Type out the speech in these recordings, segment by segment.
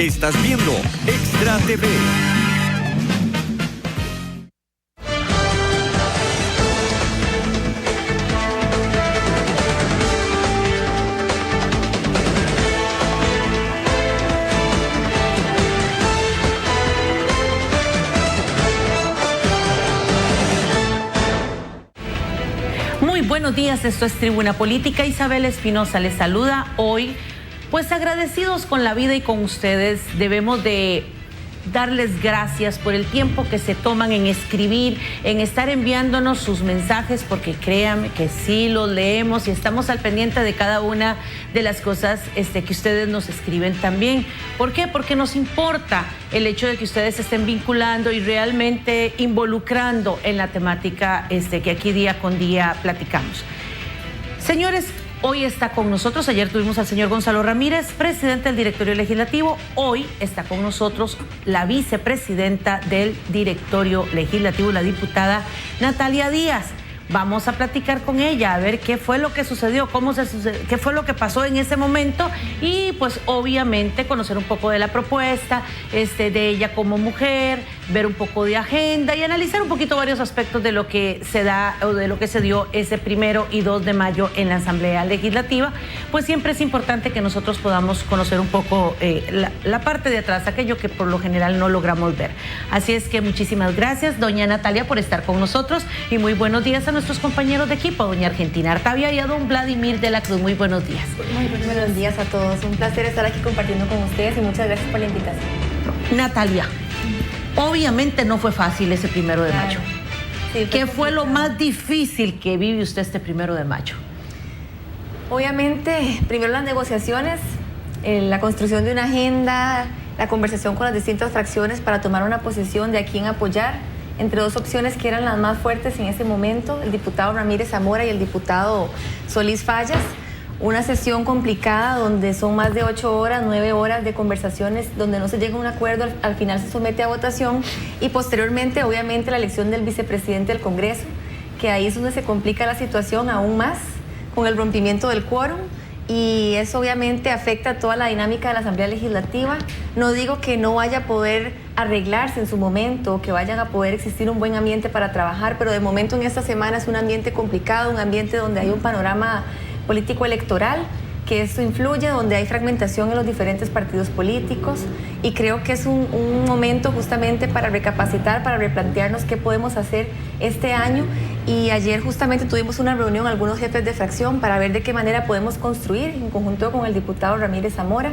Estás viendo Extra TV. Muy buenos días, esto es Tribuna Política. Isabel Espinosa les saluda hoy. Pues agradecidos con la vida y con ustedes, debemos de darles gracias por el tiempo que se toman en escribir, en estar enviándonos sus mensajes, porque créanme que sí los leemos y estamos al pendiente de cada una de las cosas que ustedes nos escriben también. ¿Por qué? Porque nos importa el hecho de que ustedes se estén vinculando y realmente involucrando en la temática que aquí día con día platicamos. Señores, hoy está con nosotros, ayer tuvimos al señor Gonzalo Ramírez, presidente del directorio legislativo. Hoy está con nosotros la vicepresidenta del directorio legislativo, la diputada Natalia Díaz. Vamos a platicar con ella, a ver qué fue lo que sucedió, qué fue lo que pasó en ese momento y pues obviamente conocer un poco de la propuesta, de ella como mujer, ver un poco de agenda y analizar un poquito varios aspectos de lo que se da o de lo que se dio ese 1 y 2 de mayo en la Asamblea Legislativa. Pues siempre es importante que nosotros podamos conocer un poco la parte de atrás, aquello que por lo general no logramos ver. Así es que muchísimas gracias, doña Natalia, por estar con nosotros y muy buenos días a nuestros compañeros de equipo, doña Argentina Artavia y a don Vladimir de la Cruz. Muy buenos días. Muy buenos días a todos. Un placer estar aquí compartiendo con ustedes y muchas gracias por la invitación. Natalia, obviamente no fue fácil ese 1 de mayo. Sí, ¿qué fue lo más difícil que vive usted este 1 de mayo? Obviamente, primero las negociaciones, la construcción de una agenda, la conversación con las distintas fracciones para tomar una posición de a quién apoyar, entre dos opciones que eran las más fuertes en ese momento, el diputado Ramírez Zamora y el diputado Solís Fallas. Una sesión complicada donde son más de 8 horas, 9 horas de conversaciones, donde no se llega a un acuerdo, al final se somete a votación y posteriormente, obviamente, la elección del vicepresidente del Congreso, que ahí es donde se complica la situación aún más con el rompimiento del quórum. Y eso obviamente afecta a toda la dinámica de la Asamblea Legislativa. No digo que no vaya a poder arreglarse en su momento, que vayan a poder existir un buen ambiente para trabajar, pero de momento en esta semana es un ambiente complicado, un ambiente donde hay un panorama político electoral, que esto influye, donde hay fragmentación en los diferentes partidos políticos y creo que es un momento justamente para recapacitar, para replantearnos qué podemos hacer este año. Y ayer justamente tuvimos una reunión, algunos jefes de fracción, para ver de qué manera podemos construir en conjunto con el diputado Ramírez Zamora.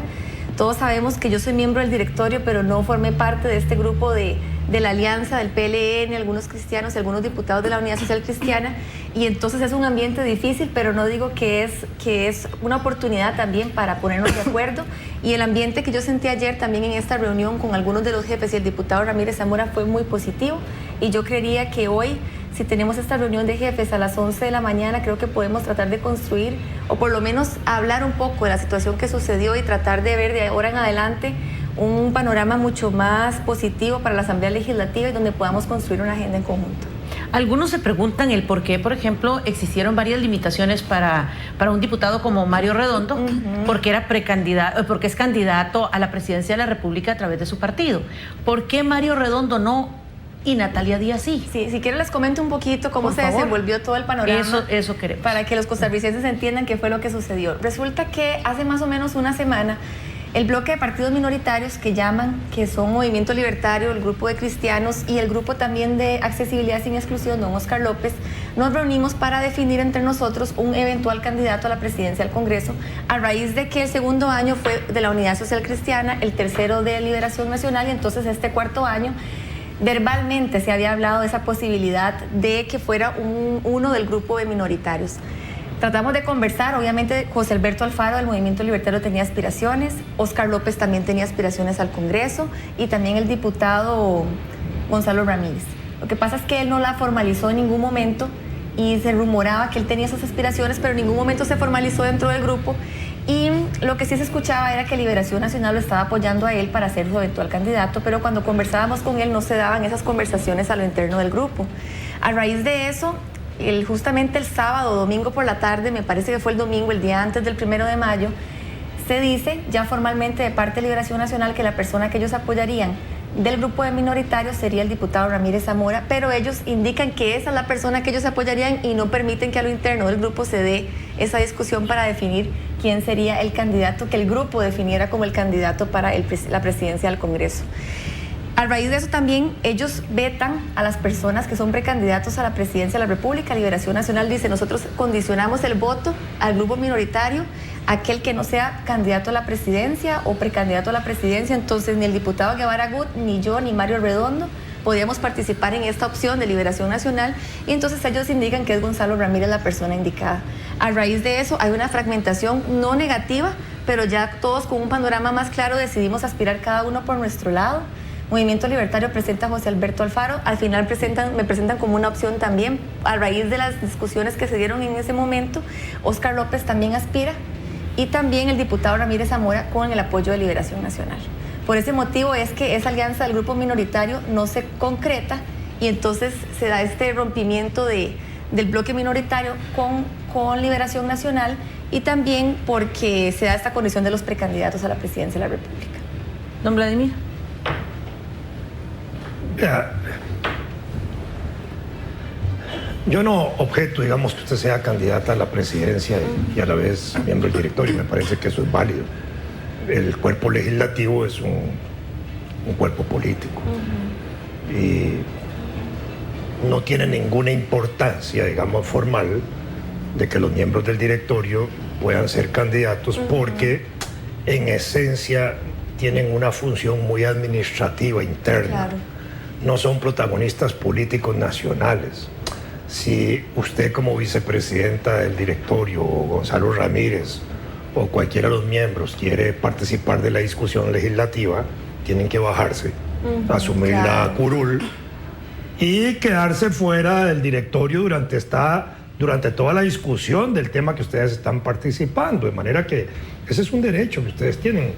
Todos sabemos que yo soy miembro del directorio, pero no formé parte de este grupo de la alianza del PLN, algunos cristianos y algunos diputados de la Unidad Social Cristiana, y entonces es un ambiente difícil, pero no digo que es una oportunidad también para ponernos de acuerdo. Y el ambiente que yo sentí ayer también en esta reunión con algunos de los jefes y el diputado Ramírez Zamora fue muy positivo, y yo creería que hoy, si tenemos esta reunión de jefes a las 11 de la mañana, creo que podemos tratar de construir, o por lo menos hablar un poco de la situación que sucedió y tratar de ver de ahora en adelante un panorama mucho más positivo para la Asamblea Legislativa y donde podamos construir una agenda en conjunto. Algunos se preguntan el por qué, por ejemplo, existieron varias limitaciones para un diputado como Mario Redondo, porque era precandidato, porque es candidato a la presidencia de la República a través de su partido. ¿Por qué Mario Redondo no y Natalia Díaz sí? Sí, si quieren les comento un poquito cómo se desenvolvió todo el panorama. Eso queremos. Para que los costarricenses entiendan qué fue lo que sucedió. Resulta que hace más o menos una semana, el bloque de partidos minoritarios que llaman, que son Movimiento Libertario, el grupo de cristianos y el grupo también de Accesibilidad sin Exclusión, don Oscar López, nos reunimos para definir entre nosotros un eventual candidato a la presidencia del Congreso, a raíz de que el segundo año fue de la Unidad Social Cristiana, el tercero de Liberación Nacional, y entonces este cuarto año verbalmente se había hablado de esa posibilidad de que fuera uno del grupo de minoritarios. Tratamos de conversar, obviamente José Alberto Alfaro del Movimiento Libertario tenía aspiraciones, Oscar López también tenía aspiraciones al Congreso y también el diputado Gonzalo Ramírez. Lo que pasa es que él no la formalizó en ningún momento y se rumoraba que él tenía esas aspiraciones, pero en ningún momento se formalizó dentro del grupo. Y lo que sí se escuchaba era que Liberación Nacional lo estaba apoyando a él para ser su eventual candidato, pero cuando conversábamos con él no se daban esas conversaciones a lo interno del grupo. A raíz de eso, justamente el sábado, domingo por la tarde, me parece que fue el domingo, el día antes del 1 de mayo, se dice ya formalmente de parte de Liberación Nacional que la persona que ellos apoyarían del grupo de minoritarios sería el diputado Ramírez Zamora, pero ellos indican que esa es la persona que ellos apoyarían y no permiten que a lo interno del grupo se dé esa discusión para definir quién sería el candidato, que el grupo definiera como el candidato para la presidencia del Congreso. A raíz de eso también ellos vetan a las personas que son precandidatos a la presidencia de la República. Liberación Nacional dice, nosotros condicionamos el voto al grupo minoritario, aquel que no sea candidato a la presidencia o precandidato a la presidencia. Entonces ni el diputado Guevara Gut, ni yo, ni Mario Redondo podíamos participar en esta opción de Liberación Nacional, y entonces ellos indican que es Gonzalo Ramírez la persona indicada. A raíz de eso hay una fragmentación no negativa, pero ya todos con un panorama más claro decidimos aspirar cada uno por nuestro lado. Movimiento Libertario presenta a José Alberto Alfaro, al final me presentan como una opción también. A raíz de las discusiones que se dieron en ese momento, Óscar López también aspira, y también el diputado Ramírez Zamora con el apoyo de Liberación Nacional. Por ese motivo es que esa alianza del grupo minoritario no se concreta, y entonces se da este rompimiento del bloque minoritario con Liberación Nacional, y también porque se da esta condición de los precandidatos a la presidencia de la República. Don Vladimir. Yo no objeto, digamos, que usted sea candidata a la presidencia y a la vez miembro del directorio. Me parece que eso es válido. El cuerpo legislativo es un cuerpo político y no tiene ninguna importancia, digamos, formal de que los miembros del directorio puedan ser candidatos porque en esencia tienen una función muy administrativa interna. Claro. No son protagonistas políticos nacionales. Si usted como vicepresidenta del directorio, o Gonzalo Ramírez, o cualquiera de los miembros quiere participar de la discusión legislativa, tienen que bajarse, asumir la curul y quedarse fuera del directorio durante toda la discusión del tema que ustedes están participando. De manera que ese es un derecho que ustedes tienen.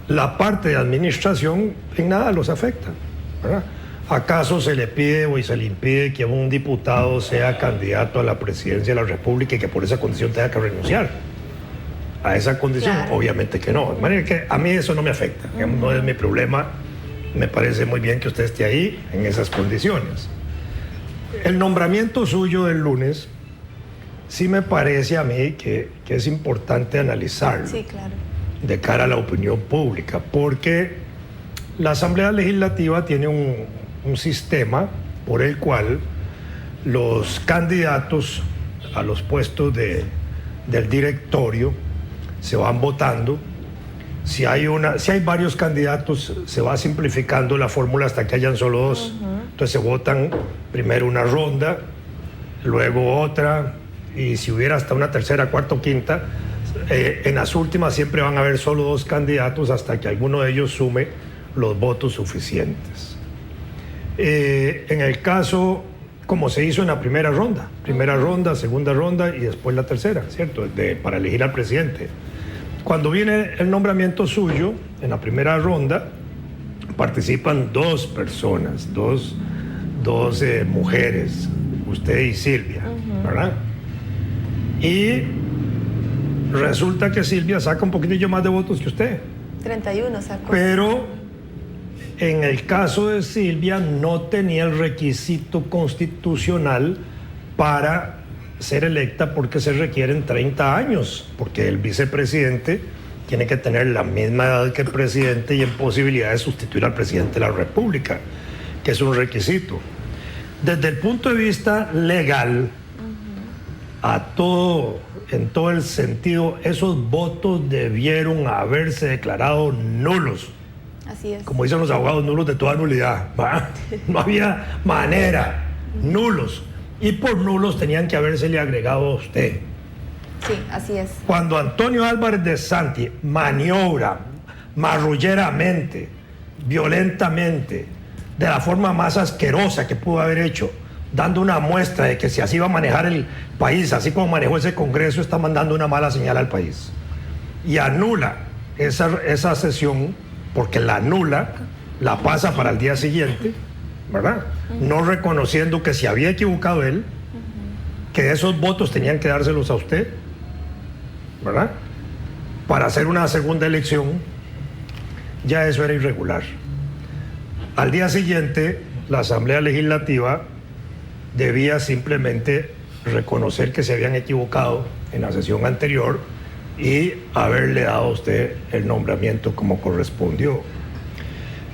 La parte de administración en nada los afecta, ¿verdad? ¿Acaso se le pide o se le impide que un diputado sea candidato a la presidencia de la República y que por esa condición tenga que renunciar a esa condición? Claro. Obviamente que no. De manera que a mí eso no me afecta, no es mi problema. Me parece muy bien que usted esté ahí en esas condiciones. El nombramiento suyo del lunes sí me parece a mí que es importante analizarlo. Sí, claro. De cara a la opinión pública, porque la Asamblea Legislativa tiene un sistema por el cual los candidatos a los puestos del directorio se van votando. Si hay varios candidatos, se va simplificando la fórmula hasta que hayan solo dos. Entonces se votan primero una ronda, luego otra, y si hubiera hasta una tercera, cuarta o quinta, en las últimas siempre van a haber solo dos candidatos hasta que alguno de ellos sume los votos suficientes. En el caso, como se hizo en la primera ronda, segunda ronda y después la tercera, ¿cierto? Para elegir al presidente. Cuando viene el nombramiento suyo, en la primera ronda, participan dos personas, dos mujeres, usted y Silvia, ¿verdad? Y resulta que Silvia saca un poquitillo más de votos que usted. 31 sacó. Pero en el caso de Silvia no tenía el requisito constitucional para ser electa porque se requieren 30 años, porque el vicepresidente tiene que tener la misma edad que el presidente y en posibilidad de sustituir al presidente de la República, que es un requisito. Desde el punto de vista legal, en todo el sentido, esos votos debieron haberse declarado nulos. Así es. Como dicen los abogados, nulos de toda nulidad, ¿va? No había manera, nulos. Y por nulos tenían que habérsele agregado a usted. Sí, así es. Cuando Antonio Álvarez de Santi maniobra marrulleramente, violentamente, de la forma más asquerosa que pudo haber hecho, dando una muestra de que si así va a manejar el país, así como manejó ese Congreso, está mandando una mala señal al país. Y anula esa sesión, porque la anula, la pasa para el día siguiente, ¿verdad? No reconociendo que se había equivocado él, que esos votos tenían que dárselos a usted, ¿verdad? para hacer una segunda elección, ya eso era irregular. Al día siguiente, la Asamblea Legislativa debía simplemente reconocer que se habían equivocado en la sesión anterior y haberle dado a usted el nombramiento como correspondió.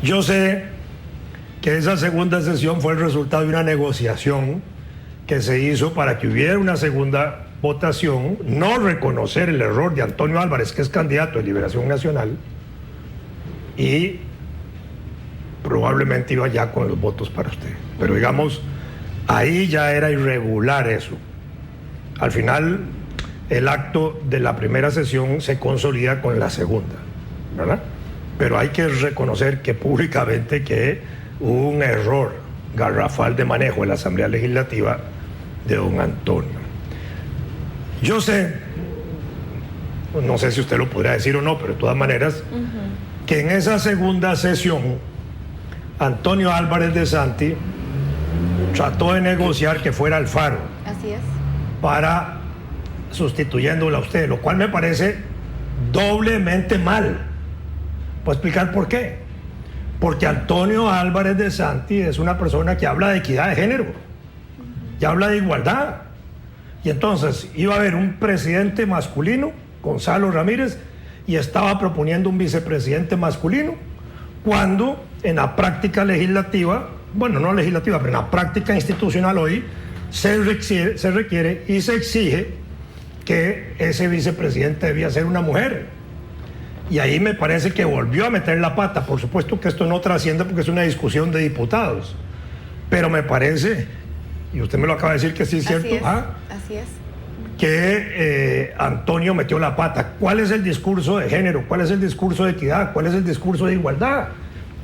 Yo sé que esa segunda sesión fue el resultado de una negociación que se hizo para que hubiera una segunda votación, no reconocer el error de Antonio Álvarez, que es candidato de Liberación Nacional, y probablemente iba ya con los votos para usted. Pero digamos, ahí ya era irregular eso. Al final, el acto de la primera sesión se consolida con la segunda, ¿verdad? Pero hay que reconocer que públicamente que hubo un error garrafal de manejo en la Asamblea Legislativa de don Antonio. Yo sé, no sé si usted lo podrá decir o no, pero de todas maneras, que en esa segunda sesión, Antonio Álvarez de Santi trató de negociar que fuera Alfaro. Así es. Para sustituyéndola a usted, lo cual me parece doblemente mal. ¿Puedo explicar por qué? Porque Antonio Álvarez de Santi es una persona que habla de equidad de género, y habla de igualdad. Y entonces iba a haber un presidente masculino, Gonzalo Ramírez, y estaba proponiendo un vicepresidente masculino, cuando en la práctica legislativa, bueno, no legislativa, pero en la práctica institucional hoy, se requiere y se exige que ese vicepresidente debía ser una mujer. Y ahí me parece que volvió a meter la pata. Por supuesto que esto no trasciende porque es una discusión de diputados, pero me parece, y usted me lo acaba de decir que sí es cierto, así es. Que Antonio metió la pata. ¿Cuál es el discurso de género? ¿Cuál es el discurso de equidad? ¿Cuál es el discurso de igualdad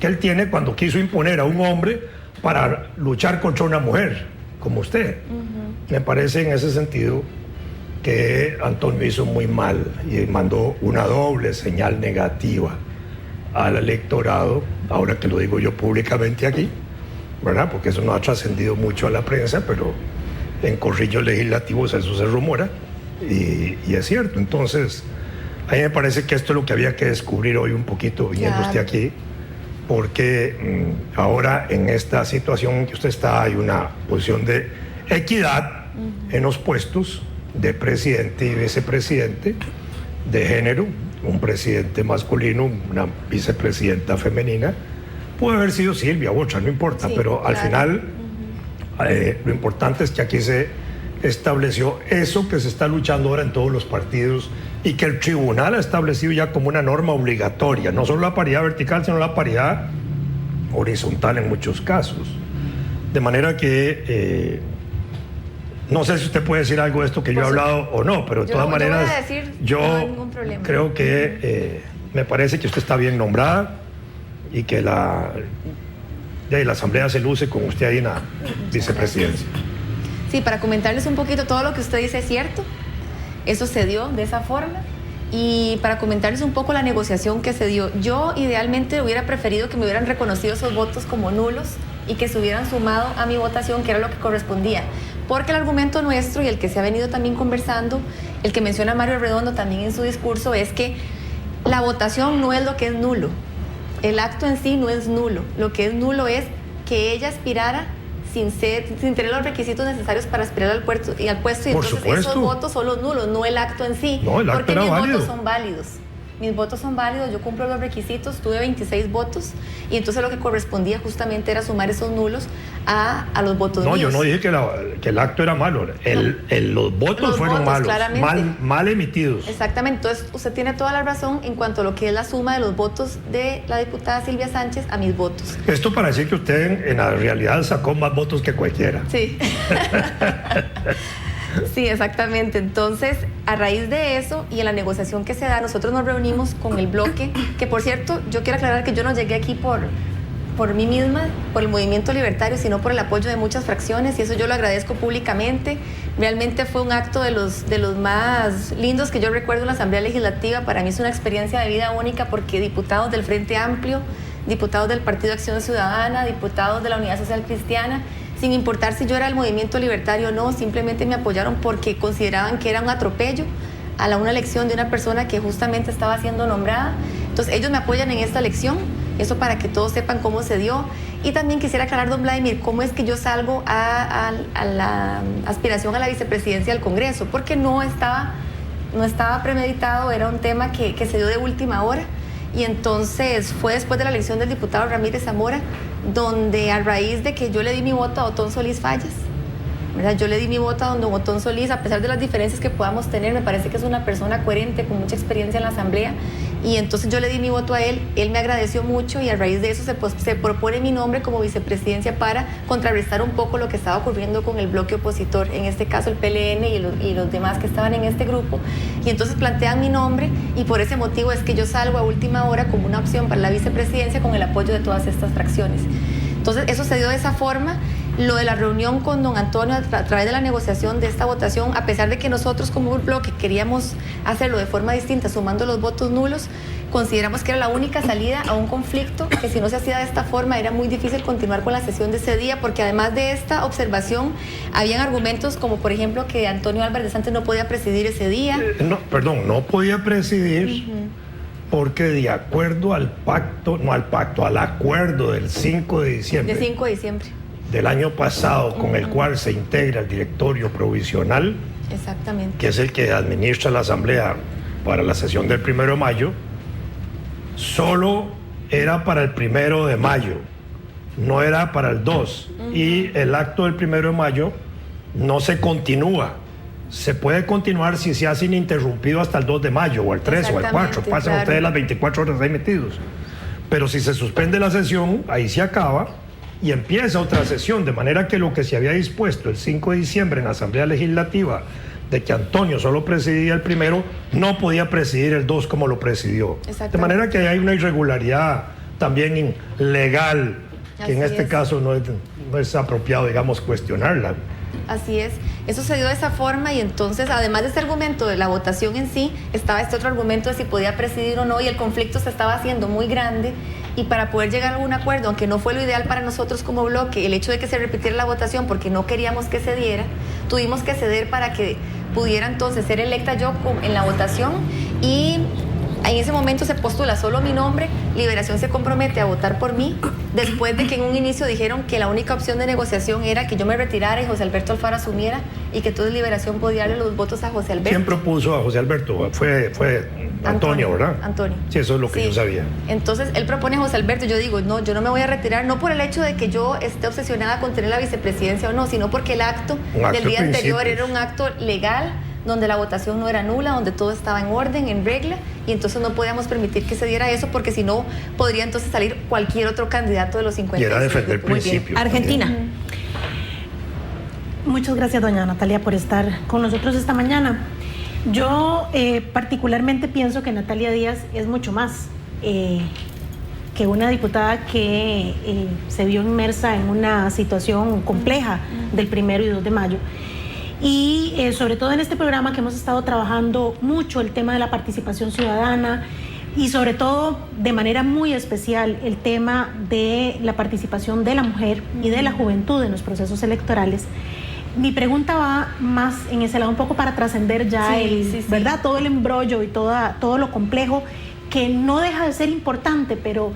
que él tiene cuando quiso imponer a un hombre para luchar contra una mujer como usted? Me parece en ese sentido que Antonio hizo muy mal y mandó una doble señal negativa al electorado, ahora que lo digo yo públicamente aquí, ¿verdad? Porque eso no ha trascendido mucho a la prensa, pero en corrillos legislativos eso se rumora y es cierto. Entonces, a mí me parece que esto es lo que había que descubrir hoy un poquito viniendo usted aquí, porque ahora en esta situación en que usted está hay una posición de equidad en los puestos de presidente y vicepresidente, de género, un presidente masculino, una vicepresidenta femenina. Puede haber sido Silvia u otra, no importa, sí, pero al final lo importante es que aquí se estableció eso que se está luchando ahora en todos los partidos y que el tribunal ha establecido ya como una norma obligatoria, no solo la paridad vertical, sino la paridad horizontal en muchos casos. De manera que no sé si usted puede decir algo de esto que yo he hablado o no, pero de todas maneras yo creo que me parece que usted está bien nombrada y que la Asamblea se luce con usted ahí en la vicepresidencia. Sí, para comentarles un poquito, todo lo que usted dice es cierto, eso se dio de esa forma. Y para comentarles un poco la negociación que se dio, yo idealmente hubiera preferido que me hubieran reconocido esos votos como nulos y que se hubieran sumado a mi votación, que era lo que correspondía. Porque el argumento nuestro y el que se ha venido también conversando, el que menciona Mario Redondo también en su discurso, es que la votación no es lo que es nulo. El acto en sí no es nulo. Lo que es nulo es que ella aspirara sin tener los requisitos necesarios para aspirar al puesto. Y entonces esos votos son los nulos, no el acto en sí. No, el acto porque era mis válido. votos son válidos. Mis votos son válidos, yo cumplo los requisitos, tuve 26 votos y entonces lo que correspondía justamente era sumar esos nulos a los votos míos. Yo no dije que el acto era malo, los votos fueron malos, mal emitidos. Exactamente, entonces usted tiene toda la razón en cuanto a lo que es la suma de los votos de la diputada Silvia Sánchez a mis votos. Esto para decir que usted en la realidad sacó más votos que cualquiera. Sí. Sí, exactamente. Entonces, a raíz de eso y en la negociación que se da, nosotros nos reunimos con el bloque, que por cierto, yo quiero aclarar que yo no llegué aquí por mí misma, por el movimiento libertario, sino por el apoyo de muchas fracciones, y eso yo lo agradezco públicamente. Realmente fue un acto de los más lindos que yo recuerdo en la Asamblea Legislativa. Para mí es una experiencia de vida única porque diputados del Frente Amplio, diputados del Partido de Acción Ciudadana, diputados de la Unidad Social Cristiana, sin importar si yo era del movimiento libertario o no, simplemente me apoyaron porque consideraban que era un atropello una elección de una persona que justamente estaba siendo nombrada. Entonces ellos me apoyan en esta elección, eso para que todos sepan cómo se dio. Y también quisiera aclarar, don Vladimir, cómo es que yo salgo a la aspiración a la vicepresidencia del Congreso, porque no estaba premeditado, era un tema que se dio de última hora. Y entonces fue después de la elección del diputado Ramírez Zamora, donde a raíz de que yo le di mi voto a Otón Solís Fallas, ¿verdad? Yo le di mi voto a don Otón Solís, a pesar de las diferencias que podamos tener, me parece que es una persona coherente, con mucha experiencia en la Asamblea, y entonces yo le di mi voto a él me agradeció mucho y a raíz de eso se propone mi nombre como vicepresidencia para contrarrestar un poco lo que estaba ocurriendo con el bloque opositor, en este caso el PLN y los demás que estaban en este grupo, y entonces plantean mi nombre y por ese motivo es que yo salgo a última hora como una opción para la vicepresidencia con el apoyo de todas estas fracciones. Entonces eso se dio de esa forma. Lo de la reunión con don Antonio a través de la negociación de esta votación, a pesar de que nosotros como un bloque queríamos hacerlo de forma distinta, sumando los votos nulos, consideramos que era la única salida a un conflicto, que si no se hacía de esta forma era muy difícil continuar con la sesión de ese día, porque además de esta observación, habían argumentos como por ejemplo que Antonio Álvarez de Santos no podía presidir ese día. No podía presidir. Porque de acuerdo al acuerdo del 5 de diciembre. De 5 de diciembre. Del año pasado, con el cual se integra el directorio provisional. Exactamente. Que es el que administra la Asamblea para la sesión del 1 de mayo, solo era para el 1 de mayo, no era para el 2. Y el acto del 1 de mayo no se continúa. Se puede continuar si se hace ininterrumpido hasta el 2 de mayo, o el 3 o el 4. Pasan ustedes las 24 horas ahí metidos. Pero si se suspende la sesión, ahí se acaba y empieza otra sesión. De manera que lo que se había dispuesto el 5 de diciembre en la Asamblea Legislativa, de que Antonio solo presidía el 1, no podía presidir el 2 como lo presidió. De manera que hay una irregularidad también legal, que en este caso no es apropiado, digamos, cuestionarla. Así es, eso se dio de esa forma y entonces además de este argumento de la votación en sí, estaba este otro argumento de si podía presidir o no y el conflicto se estaba haciendo muy grande y para poder llegar a un acuerdo, aunque no fue lo ideal para nosotros como bloque, el hecho de que se repitiera la votación porque no queríamos que se diera, tuvimos que ceder para que pudiera entonces ser electa yo en la votación y en ese momento se postula solo mi nombre, Liberación se compromete a votar por mí, después de que en un inicio dijeron que la única opción de negociación era que yo me retirara y José Alberto Alfaro asumiera y que entonces Liberación podía darle los votos a José Alberto. ¿Quién propuso a José Alberto? Fue Antonio, ¿verdad? Antonio. Sí, eso es lo que yo sabía. Entonces él propone a José Alberto, yo digo, no, yo no me voy a retirar, no por el hecho de que yo esté obsesionada con tener la vicepresidencia o no, sino porque el acto del día anterior era un acto legal, donde la votación no era nula, donde todo estaba en orden, en regla, y entonces no podíamos permitir que se diera eso, porque si no, podría entonces salir cualquier otro candidato de los 50. Y era defender principios. Argentina. Muchas gracias, doña Natalia, por estar con nosotros esta mañana. Yo particularmente pienso que Natalia Díaz es mucho más que una diputada que se vio inmersa en una situación compleja del 1 y 2 de mayo. Y sobre todo en este programa que hemos estado trabajando mucho el tema de la participación ciudadana y sobre todo de manera muy especial el tema de la participación de la mujer y de la juventud en los procesos electorales. Mi pregunta va más en ese lado, un poco para trascender ya ¿verdad? Todo el embrollo y todo lo complejo que no deja de ser importante, pero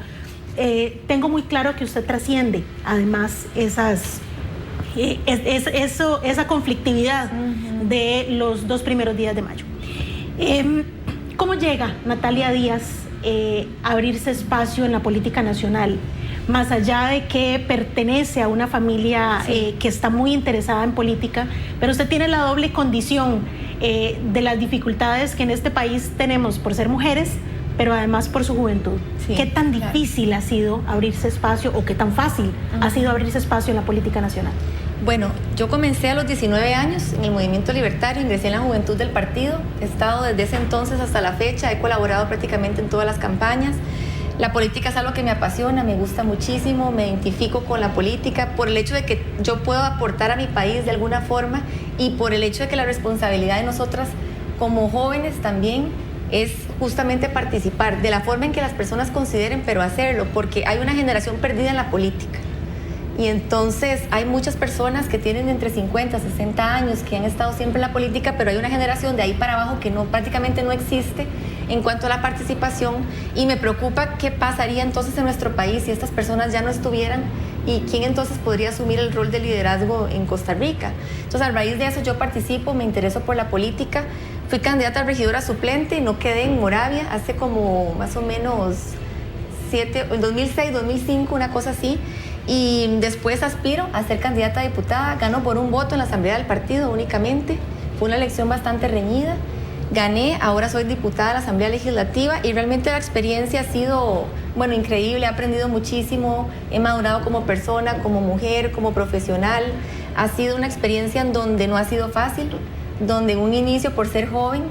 tengo muy claro que usted trasciende además esa conflictividad de los 2 primeros días de mayo. ¿Cómo llega Natalia Díaz a abrirse espacio en la política nacional? Más allá de que pertenece a una familia que está muy interesada en política, pero usted tiene la doble condición de las dificultades que en este país tenemos por ser mujeres, pero además por su juventud. ¿Qué tan difícil ha sido abrirse espacio o qué tan fácil ha sido abrirse espacio en la política nacional? Bueno, yo comencé a los 19 años en el Movimiento Libertario, ingresé en la juventud del partido, he estado desde ese entonces hasta la fecha, he colaborado prácticamente en todas las campañas. La política es algo que me apasiona, me gusta muchísimo, me identifico con la política por el hecho de que yo puedo aportar a mi país de alguna forma y por el hecho de que la responsabilidad de nosotras como jóvenes también es justamente participar de la forma en que las personas consideren, pero hacerlo, porque hay una generación perdida en la política. Y entonces hay muchas personas que tienen entre 50 y 60 años que han estado siempre en la política, pero hay una generación de ahí para abajo que prácticamente no existe en cuanto a la participación, y me preocupa qué pasaría entonces en nuestro país si estas personas ya no estuvieran, y quién entonces podría asumir el rol de liderazgo en Costa Rica. Entonces, a raíz de eso yo participo, me intereso por la política, fui candidata a regidora suplente y no quedé en Moravia hace como más o menos 2006, 2005, una cosa así. Y después aspiro a ser candidata a diputada, gano por un voto en la asamblea del partido únicamente, fue una elección bastante reñida, gané, ahora soy diputada de la asamblea legislativa y realmente la experiencia ha sido, bueno, increíble, he aprendido muchísimo, he madurado como persona, como mujer, como profesional, ha sido una experiencia en donde no ha sido fácil, donde en un inicio por ser joven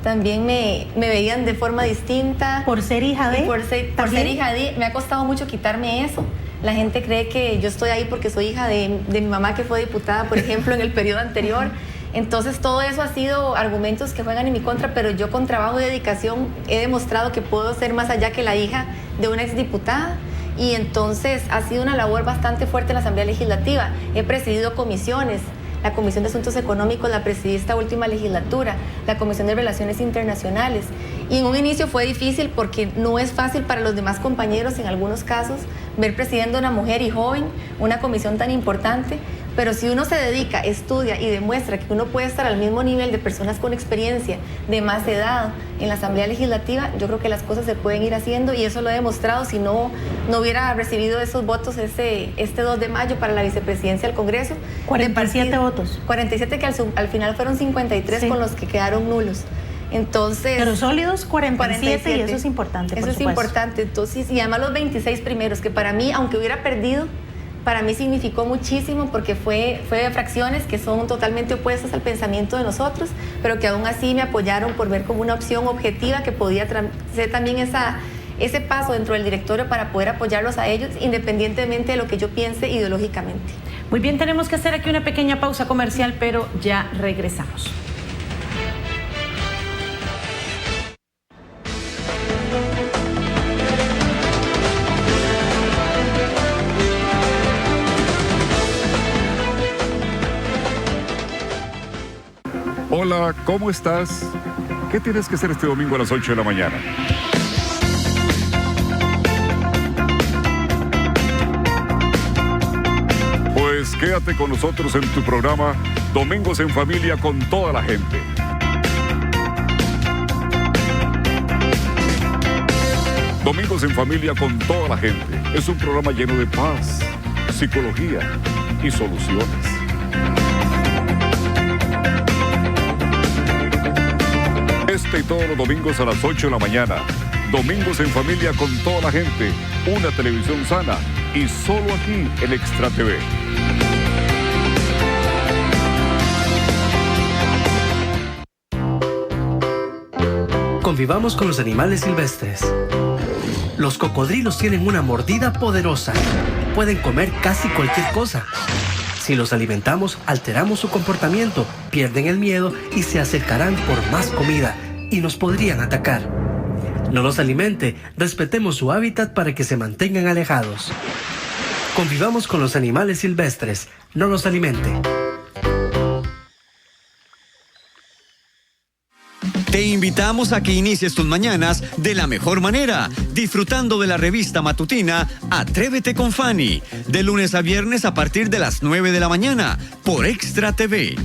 también me veían de forma distinta. Por ser hija de... Por ser hija de, me ha costado mucho quitarme eso. La gente cree que yo estoy ahí porque soy hija de mi mamá que fue diputada, por ejemplo, en el periodo anterior. Entonces todo eso ha sido argumentos que juegan en mi contra, pero yo con trabajo y dedicación he demostrado que puedo ser más allá que la hija de una exdiputada. Y entonces ha sido una labor bastante fuerte en la Asamblea Legislativa. He presidido comisiones. La Comisión de Asuntos Económicos la presidí esta última legislatura, la Comisión de Relaciones Internacionales. Y en un inicio fue difícil porque no es fácil para los demás compañeros, en algunos casos, ver presidiendo a una mujer y joven una comisión tan importante. Pero si uno se dedica, estudia y demuestra que uno puede estar al mismo nivel de personas con experiencia, de más edad, en la Asamblea Legislativa, yo creo que las cosas se pueden ir haciendo, y eso lo he demostrado. Si no hubiera recibido esos votos este 2 de mayo para la vicepresidencia del Congreso. 47 votos. 47 que al final fueron 53, sí, con los que quedaron nulos. Entonces, pero sólidos 47, y eso es importante. Eso es importante. Entonces, y además los 26 primeros, que para mí, aunque hubiera perdido, para mí significó muchísimo porque fue fracciones que son totalmente opuestas al pensamiento de nosotros, pero que aún así me apoyaron por ver como una opción objetiva que podía ser también ese paso dentro del directorio para poder apoyarlos a ellos independientemente de lo que yo piense ideológicamente. Muy bien, tenemos que hacer aquí una pequeña pausa comercial, pero ya regresamos. Hola, ¿cómo estás? ¿Qué tienes que hacer este domingo a las 8 de la mañana? Pues quédate con nosotros en tu programa Domingos en Familia con toda la gente. Domingos en Familia con toda la gente es un programa lleno de paz, psicología y soluciones. Este y todos los domingos a las 8 de la mañana. Domingos en Familia con toda la gente. Una televisión sana y solo aquí en Extra TV. Convivamos con los animales silvestres. Los cocodrilos tienen una mordida poderosa. Pueden comer casi cualquier cosa. Si los alimentamos, alteramos su comportamiento, pierden el miedo y se acercarán por más comida y nos podrían atacar. No los alimente, respetemos su hábitat para que se mantengan alejados. Convivamos con los animales silvestres, no los alimente. Te invitamos a que inicies tus mañanas de la mejor manera, disfrutando de la revista matutina Atrévete con Fanny, de lunes a viernes a partir de las 9 de la mañana, por Extra TV.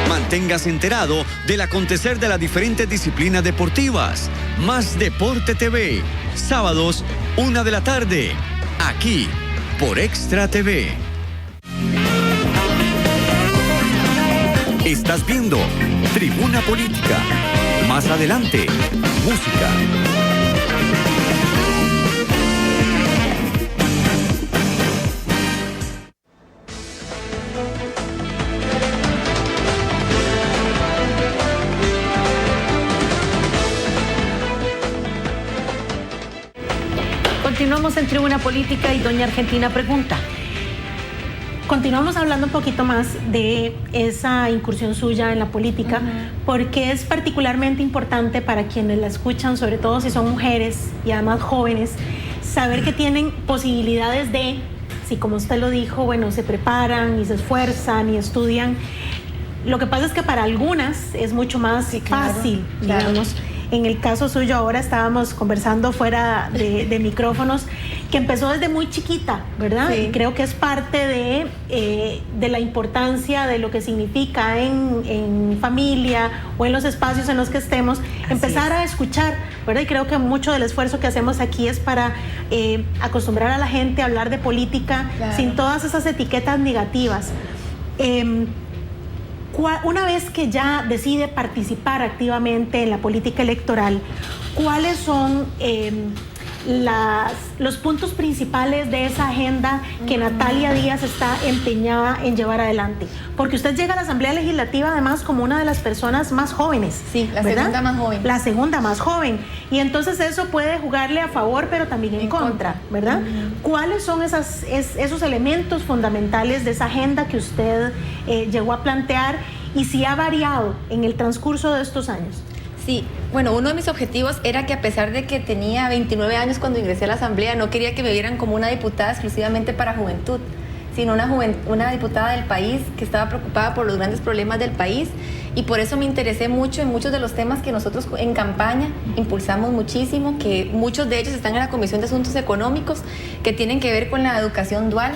Manténgase enterado del acontecer de las diferentes disciplinas deportivas. Más Deporte TV, sábados, 1 de la tarde, aquí, por Extra TV. Estás viendo Tribuna Política. Más adelante, música. Continuamos en Tribuna Política y doña Argentina pregunta: continuamos hablando un poquito más de esa incursión suya en la política, porque es particularmente importante para quienes la escuchan, sobre todo si son mujeres y además jóvenes, saber que tienen posibilidades de, si como usted lo dijo, bueno, se preparan y se esfuerzan y estudian. Lo que pasa es que para algunas es mucho más fácil, digamos. En el caso suyo, ahora estábamos conversando fuera de micrófonos, que empezó desde muy chiquita, ¿verdad? Sí. Y creo que es parte de la importancia de lo que significa en familia o en los espacios en los que estemos, empezar a escuchar, ¿verdad? Y creo que mucho del esfuerzo que hacemos aquí es para acostumbrar a la gente a hablar de política sin todas esas etiquetas negativas. Una vez que ya decide participar activamente en la política electoral, ¿cuáles son los puntos principales de esa agenda que Natalia Díaz está empeñada en llevar adelante? Porque usted llega a la Asamblea Legislativa además como una de las personas más jóvenes. Sí, la ¿verdad? segunda más joven. La segunda más joven. Y entonces eso puede jugarle a favor, pero también en contra, ¿verdad? ¿Cuáles son esos elementos fundamentales de esa agenda que usted llegó a plantear y si ha variado en el transcurso de estos años? Sí, bueno, uno de mis objetivos era que a pesar de que tenía 29 años cuando ingresé a la Asamblea, no quería que me vieran como una diputada exclusivamente para juventud, sino una diputada del país que estaba preocupada por los grandes problemas del país, y por eso me interesé mucho en muchos de los temas que nosotros en campaña impulsamos muchísimo, que muchos de ellos están en la Comisión de Asuntos Económicos, que tienen que ver con la educación dual,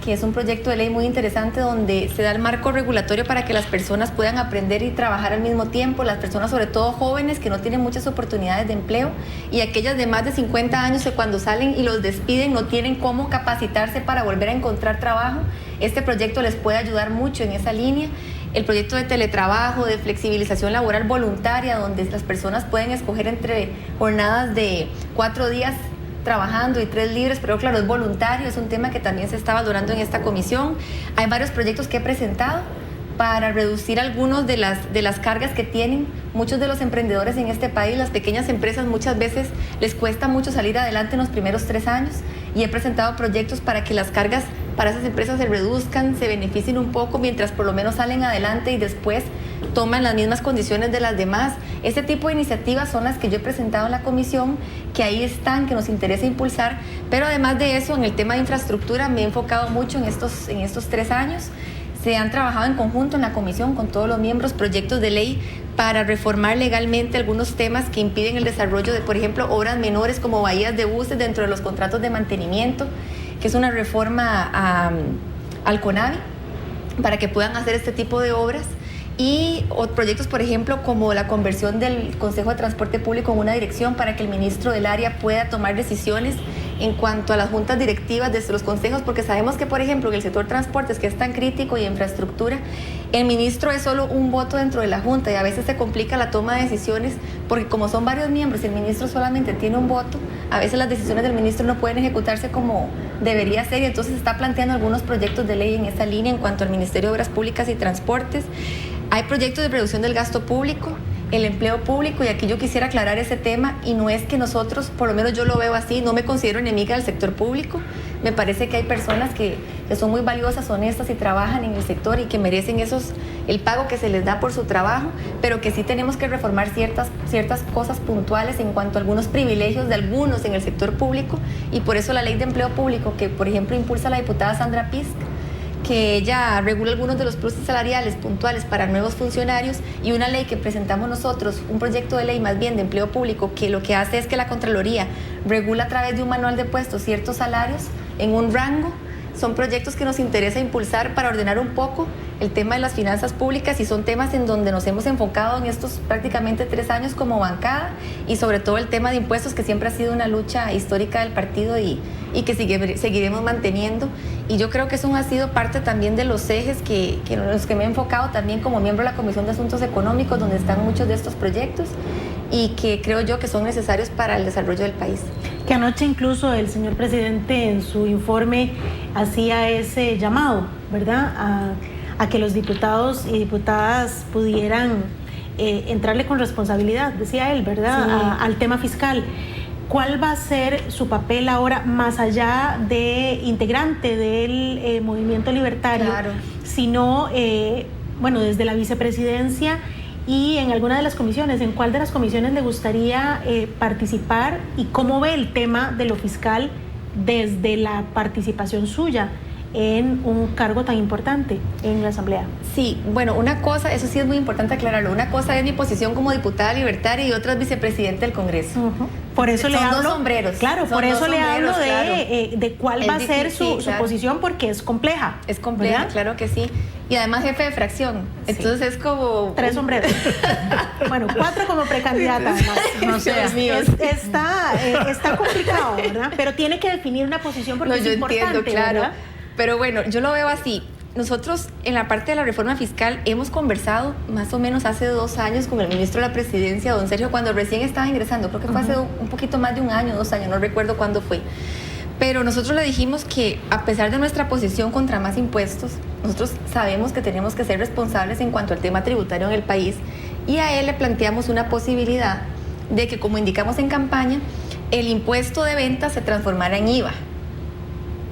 que es un proyecto de ley muy interesante donde se da el marco regulatorio para que las personas puedan aprender y trabajar al mismo tiempo, las personas sobre todo jóvenes que no tienen muchas oportunidades de empleo, y aquellas de más de 50 años que cuando salen y los despiden no tienen cómo capacitarse para volver a encontrar trabajo. Este proyecto les puede ayudar mucho en esa línea. El proyecto de teletrabajo, de flexibilización laboral voluntaria, donde las personas pueden escoger entre jornadas de 4 días trabajando y 3 libres, pero claro, es voluntario, es un tema que también se está valorando en esta comisión. Hay varios proyectos que he presentado para reducir algunos de las cargas que tienen muchos de los emprendedores en este país. Las pequeñas empresas muchas veces les cuesta mucho salir adelante en los primeros 3 años, y he presentado proyectos para que las cargas para esas empresas se reduzcan, se beneficien un poco mientras por lo menos salen adelante y después toman las mismas condiciones de las demás. Este tipo de iniciativas son las que yo he presentado en la comisión, que ahí están, que nos interesa impulsar, pero además de eso, en el tema de infraestructura me he enfocado mucho en estos 3 años. Se han trabajado en conjunto en la comisión con todos los miembros proyectos de ley para reformar legalmente algunos temas que impiden el desarrollo de, por ejemplo, obras menores como bahías de buses dentro de los contratos de mantenimiento, que es una reforma al CONAVI para que puedan hacer este tipo de obras. Y proyectos, por ejemplo, como la conversión del Consejo de Transporte Público en una dirección para que el ministro del área pueda tomar decisiones en cuanto a las juntas directivas de los consejos, porque sabemos que, por ejemplo, en el sector transportes, que es tan crítico, y infraestructura, el ministro es solo un voto dentro de la junta y a veces se complica la toma de decisiones porque como son varios miembros y el ministro solamente tiene un voto, a veces las decisiones del ministro no pueden ejecutarse como debería ser, y entonces se está planteando algunos proyectos de ley en esa línea en cuanto al Ministerio de Obras Públicas y Transportes. Hay proyectos de reducción del gasto público, el empleo público, y aquí yo quisiera aclarar ese tema, y no es que nosotros, por lo menos yo lo veo así, no me considero enemiga del sector público. Me parece que hay personas que son muy valiosas, honestas y trabajan en el sector y que merecen el pago que se les da por su trabajo, pero que sí tenemos que reformar ciertas cosas puntuales en cuanto a algunos privilegios de algunos en el sector público, y por eso la ley de empleo público que, por ejemplo, impulsa la diputada Sandra Pisk, que ella regula algunos de los pluses salariales puntuales para nuevos funcionarios, y una ley que presentamos nosotros, un proyecto de ley más bien de empleo público, que lo que hace es que la Contraloría regula a través de un manual de puestos ciertos salarios en un rango. Son proyectos que nos interesa impulsar para ordenar un poco el tema de las finanzas públicas, y son temas en donde nos hemos enfocado en estos prácticamente 3 años como bancada, y sobre todo el tema de impuestos, que siempre ha sido una lucha histórica del partido y que seguiremos manteniendo. Y yo creo que eso ha sido parte también de los ejes en los que me he enfocado también como miembro de la Comisión de Asuntos Económicos, donde están muchos de estos proyectos y que creo yo que son necesarios para el desarrollo del país. Que anoche incluso el señor presidente en su informe hacía ese llamado, ¿verdad?, a que los diputados y diputadas pudieran entrarle con responsabilidad, decía él, ¿verdad?, sí, al tema fiscal. ¿Cuál va a ser su papel ahora, más allá de integrante del movimiento libertario, Claro. sino, bueno, desde la vicepresidencia y en alguna de las comisiones? ¿En cuál de las comisiones le gustaría participar y cómo ve el tema de lo fiscal desde la participación suya en un cargo tan importante en la Asamblea? Sí, bueno, una cosa, eso sí es muy importante aclararlo, una cosa es mi posición como diputada libertaria y otra es vicepresidente del Congreso. Por eso le hablo. Son dos sombreros. Claro, Son por eso dos le hablo sombreros, de cuál Es va a ser difícil, su claro. posición, porque es compleja. Es compleja, ¿verdad? claro que sí. Y además jefe de fracción. Sí. Entonces es como... 3 sombreros. Bueno, 4 como precandidata, además. No sé. Dios mío. Está complicado, ¿verdad? Pero tiene que definir una posición porque No, es yo importante, entiendo, claro. ¿verdad? Pero bueno, yo lo veo así. Nosotros en la parte de la reforma fiscal hemos conversado más o menos hace 2 años con el ministro de la Presidencia, don Sergio, cuando recién estaba ingresando. Creo que fue hace un poquito más de 1 año, 2 años, no recuerdo cuándo fue. Pero nosotros le dijimos que a pesar de nuestra posición contra más impuestos, nosotros sabemos que tenemos que ser responsables en cuanto al tema tributario en el país, y a él le planteamos una posibilidad de que, como indicamos en campaña, el impuesto de venta se transformara en IVA,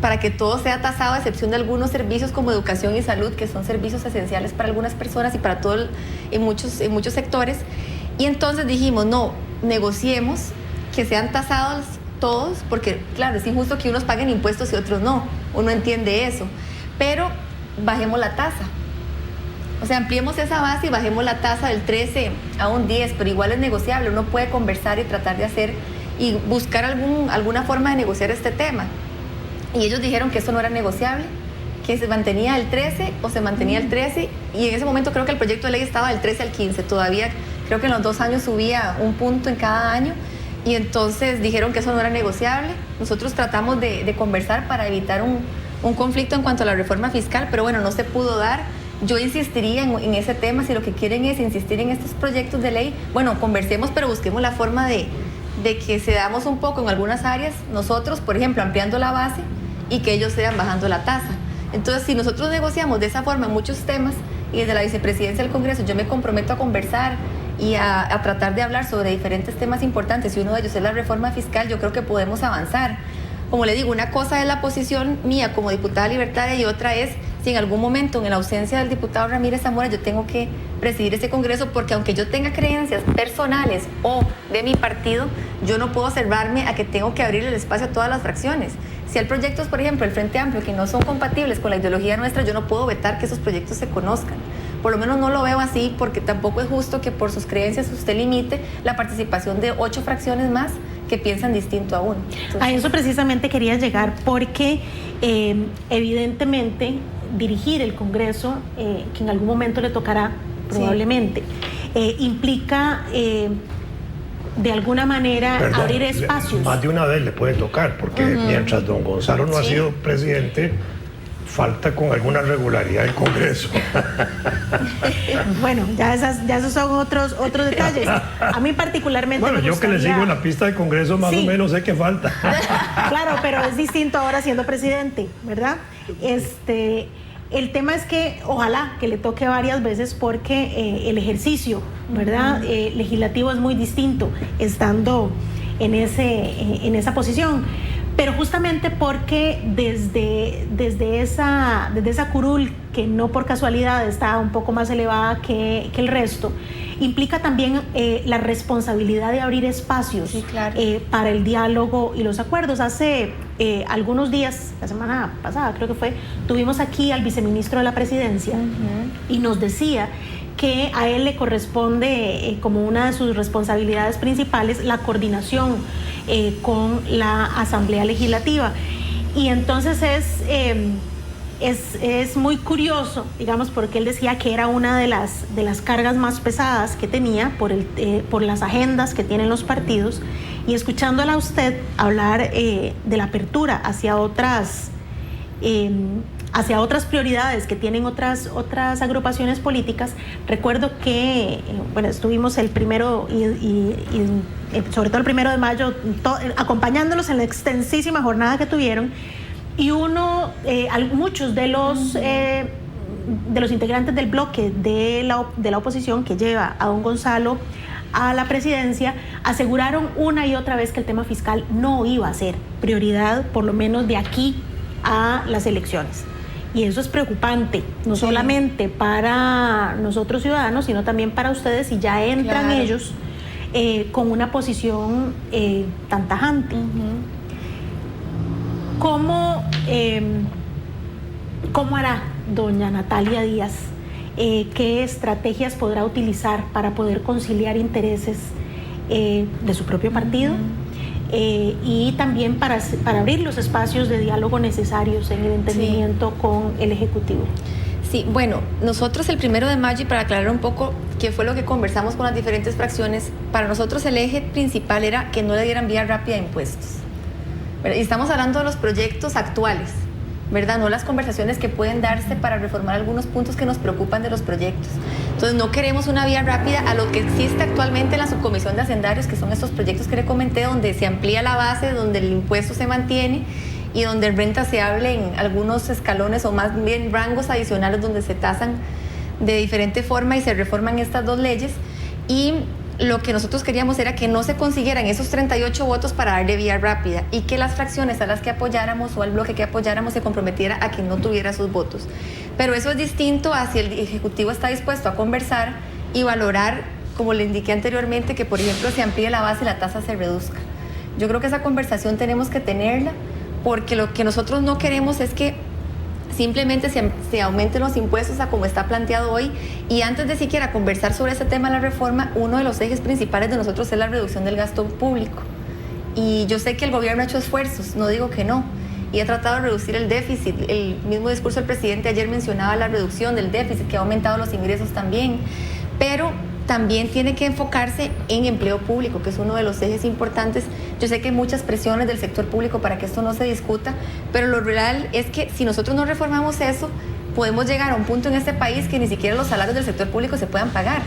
para que todo sea tasado a excepción de algunos servicios como educación y salud, que son servicios esenciales para algunas personas y para todo en muchos sectores. Y entonces dijimos, no, negociemos que sean tasados todos, porque claro, es injusto que unos paguen impuestos y otros no, uno entiende eso, pero bajemos la tasa. O sea, ampliemos esa base y bajemos la tasa del 13 a un 10, pero igual es negociable, uno puede conversar y tratar de hacer y buscar alguna forma de negociar este tema. Y ellos dijeron que eso no era negociable, que se mantenía el 13 o se mantenía el 13, y en ese momento creo que el proyecto de ley estaba del 13 al 15, todavía creo que en los 2 años subía 1 punto en cada año, y entonces dijeron que eso no era negociable. Nosotros tratamos de conversar para evitar un conflicto en cuanto a la reforma fiscal, pero bueno, no se pudo dar. Yo insistiría en ese tema, si lo que quieren es insistir en estos proyectos de ley, bueno, conversemos, pero busquemos la forma de que cedamos un poco en algunas áreas, nosotros, por ejemplo, ampliando la base, y que ellos sean bajando la tasa. Entonces, si nosotros negociamos de esa forma muchos temas, y desde la vicepresidencia del Congreso yo me comprometo a conversar y a tratar de hablar sobre diferentes temas importantes, y uno de ellos es la reforma fiscal, yo creo que podemos avanzar. Como le digo, una cosa es la posición mía como diputada libertaria y otra es si en algún momento, en la ausencia del diputado Ramírez Zamora, yo tengo que presidir ese Congreso, porque aunque yo tenga creencias personales o de mi partido, yo no puedo cerrarme a que tengo que abrir el espacio a todas las fracciones. Si hay proyectos, por ejemplo, el Frente Amplio, que no son compatibles con la ideología nuestra, yo no puedo vetar que esos proyectos se conozcan. Por lo menos no lo veo así, porque tampoco es justo que por sus creencias usted limite la participación de 8 fracciones más que piensan distinto a uno. Entonces, a eso precisamente quería llegar, porque evidentemente dirigir el Congreso, que en algún momento le tocará probablemente, implica de alguna manera abrir espacios. Más de una vez le puede tocar, porque mientras don Gonzalo no ha sido presidente, falta con alguna regularidad el Congreso. Bueno, ya esos son otros detalles. A mí particularmente Bueno, me yo que le gustaría... sigo en la pista de Congreso más o menos sé que falta. Claro, pero es distinto ahora siendo presidente, ¿verdad? El tema es que ojalá que le toque varias veces, porque el ejercicio, ¿verdad? Legislativo es muy distinto estando en esa posición. Pero justamente porque desde esa curul, que no por casualidad está un poco más elevada que el resto, implica también la responsabilidad de abrir espacios, sí, claro, para el diálogo y los acuerdos. Hace algunos días, la semana pasada creo que fue, tuvimos aquí al viceministro de la Presidencia y nos decía que a él le corresponde como una de sus responsabilidades principales la coordinación con la Asamblea Legislativa. Y entonces es muy curioso, digamos, porque él decía que era una de las cargas más pesadas que tenía por las agendas que tienen los partidos, y escuchándola a usted hablar de la apertura hacia otras prioridades que tienen otras agrupaciones políticas. Recuerdo que estuvimos el primero y sobre todo el 1 de mayo acompañándolos en la extensísima jornada que tuvieron, y muchos de los integrantes del bloque de la oposición, que lleva a don Gonzalo a la presidencia, aseguraron una y otra vez que el tema fiscal no iba a ser prioridad, por lo menos de aquí a las elecciones. Y eso es preocupante, no solamente para nosotros ciudadanos, sino también para ustedes, si ya entran ellos con una posición tan tajante. ¿Cómo hará doña Natalia Díaz? ¿Qué estrategias podrá utilizar para poder conciliar intereses de su propio partido y también para abrir los espacios de diálogo necesarios en el entendimiento con el Ejecutivo? Sí, bueno, nosotros el 1 de mayo, y para aclarar un poco qué fue lo que conversamos con las diferentes fracciones, para nosotros el eje principal era que no le dieran vía rápida a impuestos. Y estamos hablando de los proyectos actuales, ¿verdad? No las conversaciones que pueden darse para reformar algunos puntos que nos preocupan de los proyectos. Entonces no queremos una vía rápida a lo que existe actualmente en la subcomisión de hacendarios, que son estos proyectos que le comenté, donde se amplía la base, donde el impuesto se mantiene y donde en renta se hable en algunos escalones o más bien rangos adicionales donde se tasan de diferente forma y se reforman estas dos leyes. Y lo que nosotros queríamos era que no se consiguieran esos 38 votos para darle vía rápida y que las fracciones a las que apoyáramos o al bloque que apoyáramos se comprometiera a que no tuviera sus votos. Pero eso es distinto a si el Ejecutivo está dispuesto a conversar y valorar, como le indiqué anteriormente, que por ejemplo se amplíe la base y la tasa se reduzca. Yo creo que esa conversación tenemos que tenerla, porque lo que nosotros no queremos es que simplemente se aumenten los impuestos a como está planteado hoy, y antes de siquiera conversar sobre ese tema de la reforma, uno de los ejes principales de nosotros es la reducción del gasto público. Y yo sé que el gobierno ha hecho esfuerzos, no digo que no, y ha tratado de reducir el déficit. El mismo discurso del presidente ayer mencionaba la reducción del déficit, que ha aumentado los ingresos también, pero también tiene que enfocarse en empleo público, que es uno de los ejes importantes. Yo sé que hay muchas presiones del sector público para que esto no se discuta, pero lo real es que si nosotros no reformamos eso, podemos llegar a un punto en este país que ni siquiera los salarios del sector público se puedan pagar,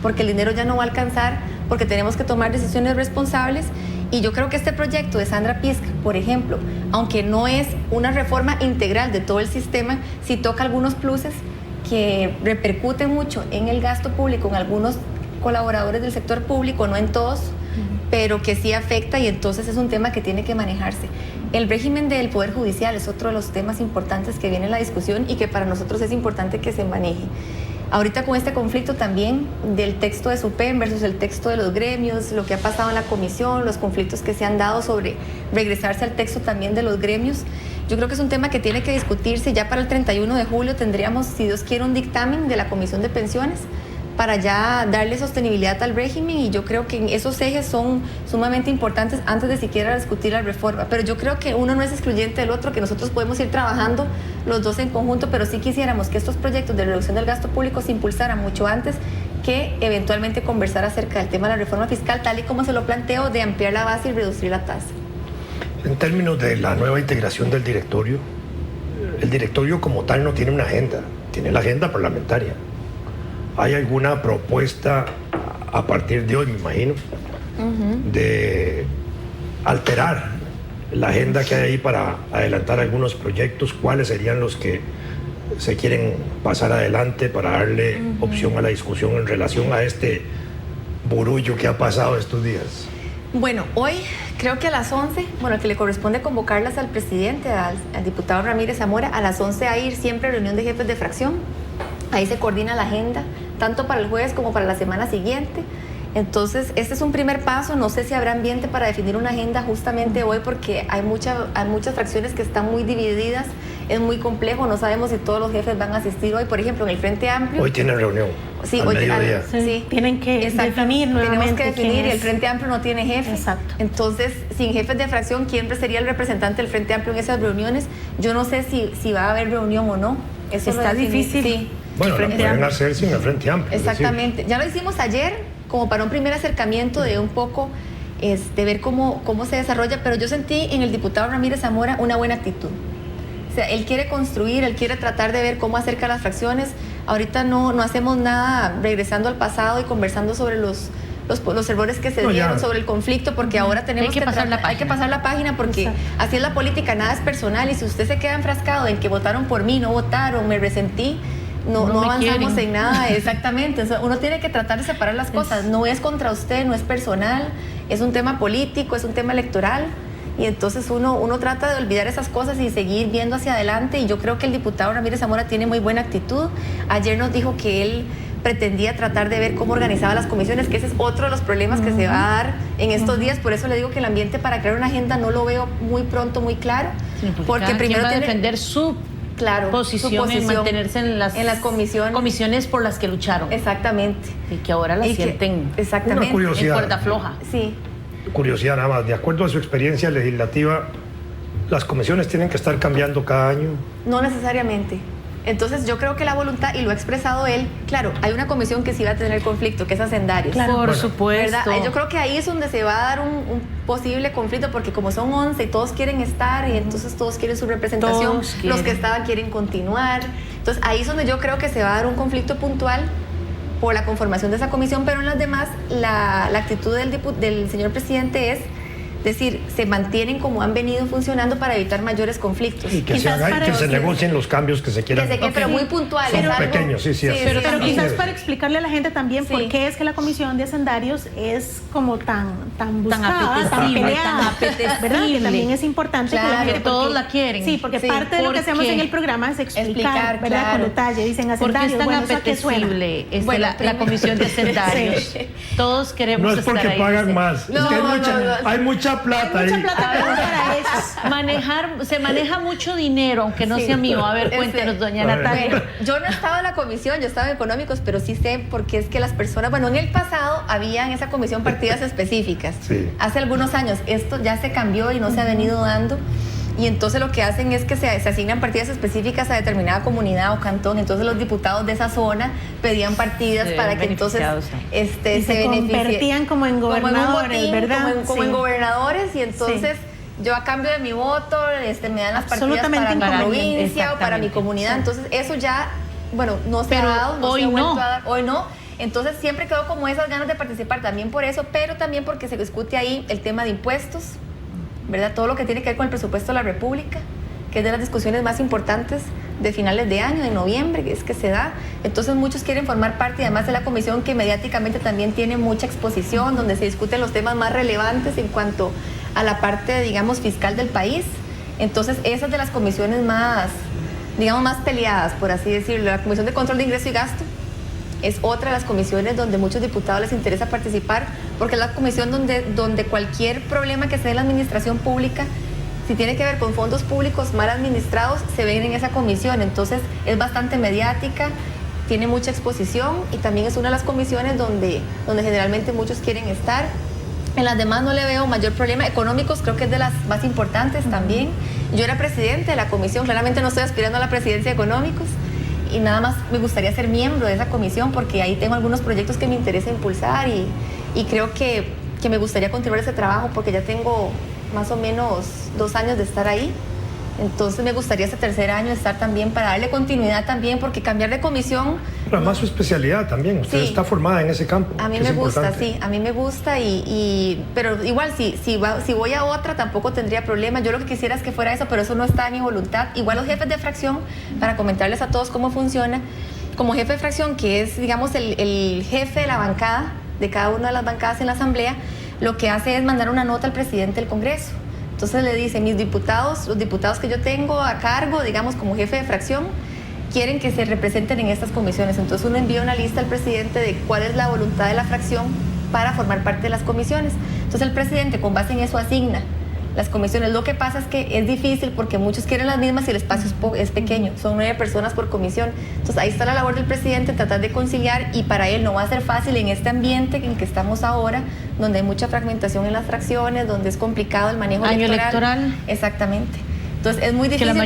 porque el dinero ya no va a alcanzar, porque tenemos que tomar decisiones responsables. Y yo creo que este proyecto de Sandra Pisca, por ejemplo, aunque no es una reforma integral de todo el sistema, sí toca algunos pluses que repercute mucho en el gasto público, en algunos colaboradores del sector público, no en todos, pero que sí afecta, y entonces es un tema que tiene que manejarse. El régimen del Poder Judicial es otro de los temas importantes que viene en la discusión y que para nosotros es importante que se maneje. Ahorita con este conflicto también del texto de SUPEM versus el texto de los gremios, lo que ha pasado en la comisión, los conflictos que se han dado sobre regresarse al texto también de los gremios, yo creo que es un tema que tiene que discutirse. Ya para el 31 de julio tendríamos, si Dios quiere, un dictamen de la Comisión de Pensiones para ya darle sostenibilidad al régimen, y yo creo que esos ejes son sumamente importantes antes de siquiera discutir la reforma. Pero yo creo que uno no es excluyente del otro, que nosotros podemos ir trabajando los dos en conjunto, pero sí quisiéramos que estos proyectos de reducción del gasto público se impulsaran mucho antes que eventualmente conversar acerca del tema de la reforma fiscal, tal y como se lo planteo, de ampliar la base y reducir la tasa. En términos de la nueva integración del directorio, el directorio como tal no tiene una agenda, tiene la agenda parlamentaria. ¿Hay alguna propuesta a partir de hoy, me imagino, de alterar la agenda que hay ahí para adelantar algunos proyectos? ¿Cuáles serían los que se quieren pasar adelante para darle opción a la discusión en relación a este burullo que ha pasado estos días? Bueno, hoy creo que a las 11, bueno, que le corresponde convocarlas al presidente, al diputado Ramírez Zamora, a las 11 a ir siempre a reunión de jefes de fracción. Ahí se coordina la agenda, tanto para el jueves como para la semana siguiente. Entonces, este es un primer paso. No sé si habrá ambiente para definir una agenda justamente hoy, porque hay muchas fracciones que están muy divididas. Es muy complejo, no sabemos si todos los jefes van a asistir hoy. Por ejemplo, en el Frente Amplio... Hoy tienen reunión. Sí, al mediodía. Sí, tienen que definir nuevamente. Tenemos que definir, y el Frente Amplio no tiene jefe. Exacto. Entonces, sin jefes de fracción, ¿quién sería el representante del Frente Amplio en esas reuniones? Yo no sé si va a haber reunión o no. Eso está difícil. Sí. Bueno, la pueden hacer sin el Frente Amplio. Exactamente. Ya lo hicimos ayer, como para un primer acercamiento de un poco, de ver cómo se desarrolla, pero yo sentí en el diputado Ramírez Zamora una buena actitud. O sea, él quiere construir, él quiere tratar de ver cómo acerca las fracciones. Ahorita no hacemos nada regresando al pasado y conversando sobre los errores que se dieron, sobre el conflicto, porque ahora tenemos que pasar la página, porque así es la política, nada es personal, y si usted se queda enfrascado en que votaron por mí, no votaron, me resentí, no me avanzamos quieren. en nada, exactamente. O sea, uno tiene que tratar de separar las cosas. No es contra usted, no es personal, es un tema político, es un tema electoral. Y entonces uno trata de olvidar esas cosas y seguir viendo hacia adelante. Y yo creo que el diputado Ramírez Zamora tiene muy buena actitud. Ayer nos dijo que él pretendía tratar de ver cómo organizaba las comisiones, que ese es otro de los problemas que se va a dar en estos días. Por eso le digo que el ambiente para crear una agenda no lo veo muy pronto, muy claro. Sí, porque cada primero quien va a tiene defender su posición en mantenerse en las comisiones por las que lucharon. Exactamente. Y que ahora las sienten exactamente. Una curiosidad. en cuerda floja. Sí. Curiosidad nada más, de acuerdo a su experiencia legislativa, ¿las comisiones tienen que estar cambiando cada año? No necesariamente. Entonces yo creo que la voluntad, y lo ha expresado él, claro, hay una comisión que sí va a tener conflicto, que es Hacendarios. Claro. Por Bueno, supuesto. ¿Verdad? Yo creo que ahí es donde se va a dar un posible conflicto, porque como son 11 y todos quieren estar, y entonces todos quieren su representación, los que estaban quieren continuar. Entonces ahí es donde yo creo que se va a dar un conflicto puntual por la conformación de esa comisión, pero en las demás la actitud del señor presidente es decir, se mantienen como han venido funcionando para evitar mayores conflictos. Y que se negocien los cambios que se quieran. Pero muy puntuales. Son pequeños, sí. Pero quizás para explicarle a la gente también por qué es que la comisión de hacendarios es como tan buscada, tan peleada, ¿verdad? Que también es importante claro, que la gente, todos la quieren. Sí, porque parte de lo que hacemos en el programa es explicar, ¿verdad? Claro. Con detalle, dicen hacendarios. ¿Por qué es tan apetecible la comisión de hacendarios? Sí. Todos queremos estar ahí. No es porque pagan más, no, es que hay mucha plata ahí. Para eso. Se maneja mucho dinero, aunque no sea mío. A ver, cuéntenos, doña Natalia. Bueno, yo no estaba en la comisión, yo estaba en económicos, pero sí sé porque es que las personas, bueno, en el pasado había en esa comisión partidas específicas. Sí. Hace algunos años esto ya se cambió y no se ha venido dando. Y entonces lo que hacen es que se asignan partidas específicas a determinada comunidad o cantón. Entonces los diputados de esa zona pedían partidas para que entonces se convertían como en gobernadores, ¿verdad? Como en gobernadores, y entonces yo a cambio de mi voto me dan las partidas para mi provincia o para mi comunidad. Entonces eso ya, bueno, no se ha dado, no se ha vuelto a dar, hoy no. Entonces siempre quedó como esas ganas de participar, también por eso, pero también porque se discute ahí el tema de impuestos, ¿verdad? Todo lo que tiene que ver con el presupuesto de la República, que es de las discusiones más importantes de finales de año, de noviembre, que es que se da. Entonces muchos quieren formar parte, y además de la comisión que mediáticamente también tiene mucha exposición, donde se discuten los temas más relevantes en cuanto a la parte, digamos, fiscal del país. Entonces esas de las comisiones más, digamos, más peleadas, por así decirlo. La Comisión de Control de Ingreso y Gasto es otra de las comisiones donde muchos diputados les interesa participar, porque es la comisión donde cualquier problema que se dé en la administración pública, si tiene que ver con fondos públicos mal administrados, se ven en esa comisión. Entonces es bastante mediática, tiene mucha exposición, y también es una de las comisiones donde generalmente muchos quieren estar. En las demás no le veo mayor problema. Económicos creo que es de las más importantes también. Yo era presidente de la comisión, claramente no estoy aspirando a la presidencia de Económicos, y nada más me gustaría ser miembro de esa comisión porque ahí tengo algunos proyectos que me interesa impulsar, y creo que me gustaría continuar ese trabajo porque ya tengo más o menos 2 años de estar ahí. Entonces me gustaría ese tercer año estar también para darle continuidad también, porque cambiar de comisión... Pero además su especialidad también, usted está formada en ese campo. A mí me gusta, sí, a mí me gusta, pero igual si voy a otra tampoco tendría problema. Yo lo que quisiera es que fuera eso, pero eso no está en mi voluntad. Igual los jefes de fracción, para comentarles a todos cómo funciona, como jefe de fracción, que es, digamos, el jefe de la bancada, de cada una de las bancadas en la asamblea, lo que hace es mandar una nota al presidente del Congreso. Entonces le dice, mis diputados, los diputados que yo tengo a cargo, digamos, como jefe de fracción, quieren que se representen en estas comisiones. Entonces uno envía una lista al presidente de cuál es la voluntad de la fracción para formar parte de las comisiones. Entonces el presidente, con base en eso, asigna las comisiones. Lo que pasa es que es difícil porque muchos quieren las mismas y el espacio es pequeño, son 9 personas por comisión. Entonces ahí está la labor del presidente, tratar de conciliar, y para él no va a ser fácil en este ambiente en que estamos ahora, donde hay mucha fragmentación en las fracciones, donde es complicado el manejo electoral. Exactamente. Entonces es muy difícil,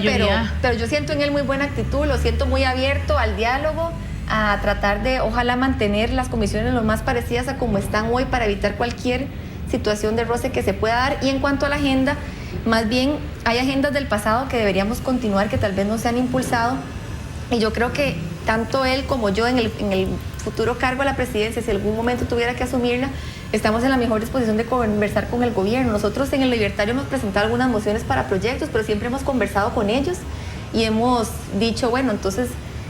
pero yo siento en él muy buena actitud, lo siento muy abierto al diálogo, a tratar de, ojalá, mantener las comisiones lo más parecidas a como están hoy para evitar cualquier situación de roce que se pueda dar. Y en cuanto a la agenda, más bien hay agendas del pasado que deberíamos continuar, que tal vez no se han impulsado, y yo creo que tanto él como yo en el futuro cargo a la presidencia, si algún momento tuviera que asumirla, estamos en la mejor disposición de conversar con el gobierno. Nosotros en el Libertario hemos presentado algunas mociones para proyectos, pero siempre hemos conversado con ellos y hemos dicho, bueno, entonces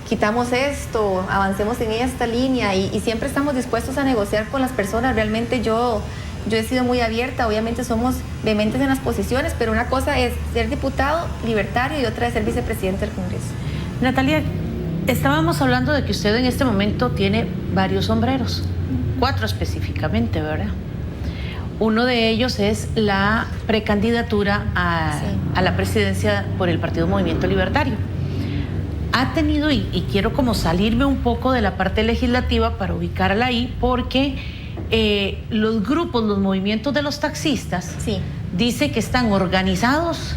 quitamos esto, avancemos en esta línea y siempre estamos dispuestos a negociar con las personas. Realmente yo he sido muy abierta, obviamente somos vehementes en las posiciones, pero una cosa es ser diputado libertario y otra es ser vicepresidente del Congreso. Natalia, estábamos hablando de que usted en este momento tiene varios sombreros, 4 específicamente, ¿verdad? Uno de ellos es la precandidatura a la presidencia por el Partido Movimiento Libertario. Ha tenido, y quiero como salirme un poco de la parte legislativa para ubicarla ahí, porque los grupos, los movimientos de los taxistas, dice que están organizados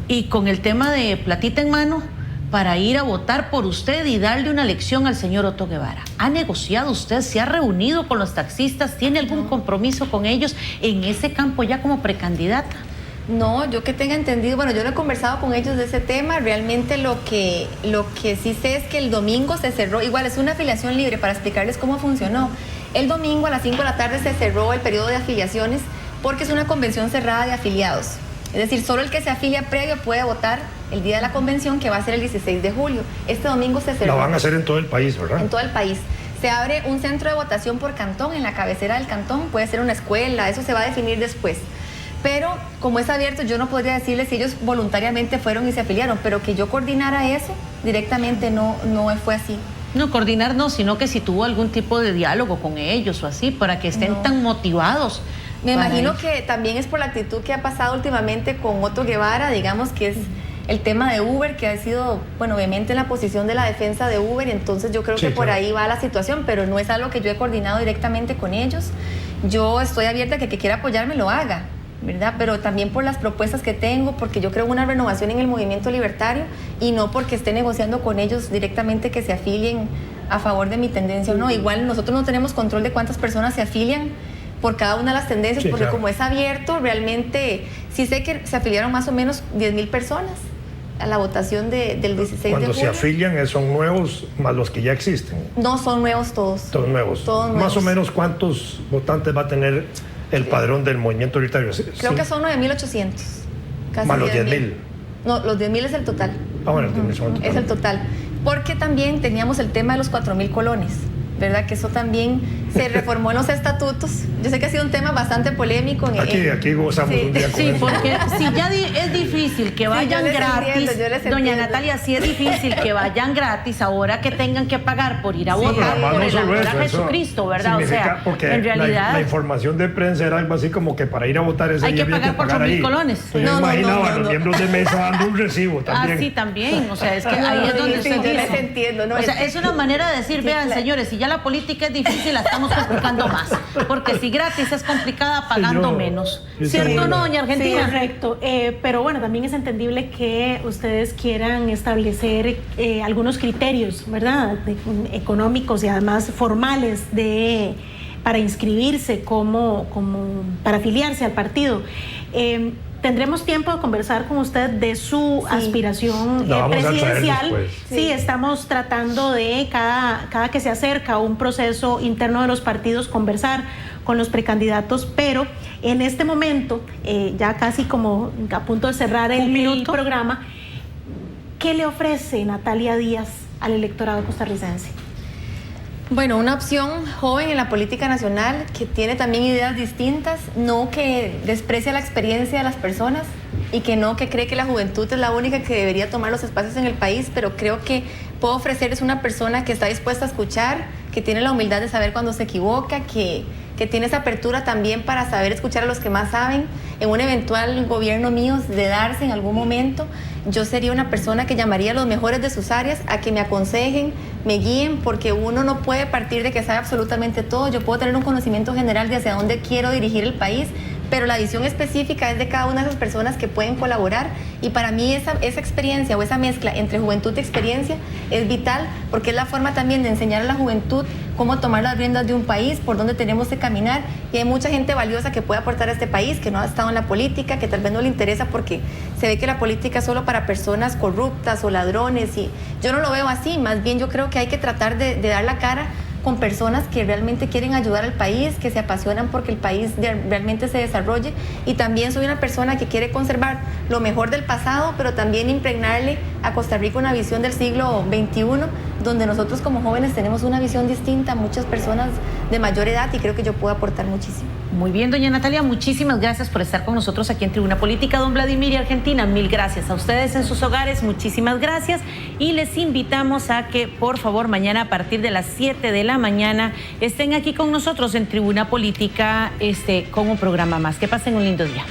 y con el tema de platita en mano para ir a votar por usted y darle una lección al señor Otto Guevara. ¿Ha negociado usted? ¿Se ha reunido con los taxistas? ¿Tiene algún compromiso con ellos en ese campo ya como precandidata? No, yo que tenga entendido, bueno, yo no he conversado con ellos de ese tema. Realmente lo que sí sé es que el domingo se cerró, igual es una afiliación libre, para explicarles cómo funcionó. El domingo a las 5 de la tarde se cerró el periodo de afiliaciones porque es una convención cerrada de afiliados. Es decir, solo el que se afilia previo puede votar el día de la convención, que va a ser el 16 de julio. Este domingo se cerró. La van a hacer en todo el país, ¿verdad? En todo el país. Se abre un centro de votación por cantón, en la cabecera del cantón, puede ser una escuela, eso se va a definir después. Pero como es abierto, yo no podría decirles si ellos voluntariamente fueron y se afiliaron, pero que yo coordinara eso directamente no fue así. No, coordinar no, sino que si tuvo algún tipo de diálogo con ellos o así, para que estén tan motivados. Me imagino que también es por la actitud que ha pasado últimamente con Otto Guevara, digamos que es el tema de Uber, que ha sido, bueno, obviamente en la posición de la defensa de Uber, entonces yo creo que por ahí va la situación, pero no es algo que yo he coordinado directamente con ellos. Yo estoy abierta a que el que quiera apoyarme lo haga, ¿verdad? Pero también por las propuestas que tengo, porque yo creo una renovación en el movimiento libertario y no porque esté negociando con ellos directamente que se afilien a favor de mi tendencia o no. Igual nosotros no tenemos control de cuántas personas se afilian por cada una de las tendencias, porque como es abierto, realmente sí sé que se afiliaron más o menos 10,000 personas a la votación del 16 de julio. Cuando se afilian, ¿son nuevos más los que ya existen? No, son nuevos todos. Todos nuevos. Más o menos, ¿cuántos votantes va a tener el padrón del movimiento libertario? Creo que son 9,800. Más los 10,000. No, los 10,000 es el total. Ah, bueno, el 10,000 son el total. Es el total. Porque también teníamos el tema de los 4,000 colones, ¿verdad? Que eso también se reformó en los estatutos. Yo sé que ha sido un tema bastante polémico. Aquí gozamos un día con eso. Porque si ya es difícil que vayan gratis, doña Natalia, sí es difícil que vayan gratis ahora que tengan que pagar por ir a votar por el amor a Jesucristo, ¿verdad? O sea, porque en realidad la información de prensa era algo así como que para ir a votar ese hay día que pagar 4,000 colones. Pues yo imaginaba a los miembros de mesa dando un recibo también. Ah, sí, también. O sea, es que ahí es donde se dice. Yo les entiendo, ¿no? O sea, es una manera de decir, vean, señores, si ya la política es difícil, la estamos complicando más. Porque si gratis es complicada, pagando menos. ¿Cierto o no, doña Argentina? Sí, correcto. Pero bueno, también es entendible que ustedes quieran establecer algunos criterios, ¿verdad? Económicos y además formales para inscribirse para afiliarse al partido. Tendremos tiempo de conversar con usted de su aspiración presidencial. Sí, estamos tratando de cada que se acerca un proceso interno de los partidos conversar con los precandidatos, pero en este momento, ya casi como a punto de cerrar el programa, ¿qué le ofrece Natalia Díaz al electorado costarricense? Bueno, una opción joven en la política nacional que tiene también ideas distintas, no que desprecia la experiencia de las personas y que cree que la juventud es la única que debería tomar los espacios en el país, pero creo que puedo ofrecerles una persona que está dispuesta a escuchar, que tiene la humildad de saber cuando se equivoca, que tiene esa apertura también para saber escuchar a los que más saben. En un eventual gobierno mío de darse en algún momento, yo sería una persona que llamaría a los mejores de sus áreas a que me aconsejen, me guíen, porque uno no puede partir de que sabe absolutamente todo. Yo puedo tener un conocimiento general de hacia dónde quiero dirigir el país, pero la visión específica es de cada una de esas personas que pueden colaborar, y para mí esa experiencia o esa mezcla entre juventud y experiencia es vital, porque es la forma también de enseñar a la juventud cómo tomar las riendas de un país, por dónde tenemos que caminar, y hay mucha gente valiosa que puede aportar a este país, que no ha estado en la política, que tal vez no le interesa porque se ve que la política es solo para personas corruptas o ladrones, y yo no lo veo así. Más bien yo creo que hay que tratar de dar la cara con personas que realmente quieren ayudar al país, que se apasionan porque el país realmente se desarrolle, y también soy una persona que quiere conservar lo mejor del pasado, pero también impregnarle a Costa Rica una visión del siglo XXI, donde nosotros como jóvenes tenemos una visión distinta a muchas personas de mayor edad, y creo que yo puedo aportar muchísimo. Muy bien, doña Natalia, muchísimas gracias por estar con nosotros aquí en Tribuna Política. Don Vladimir y Argentina, mil gracias. A ustedes en sus hogares, muchísimas gracias. Y les invitamos a que, por favor, mañana a partir de las 7 de la mañana estén aquí con nosotros en Tribuna Política con un programa más. Que pasen un lindo día.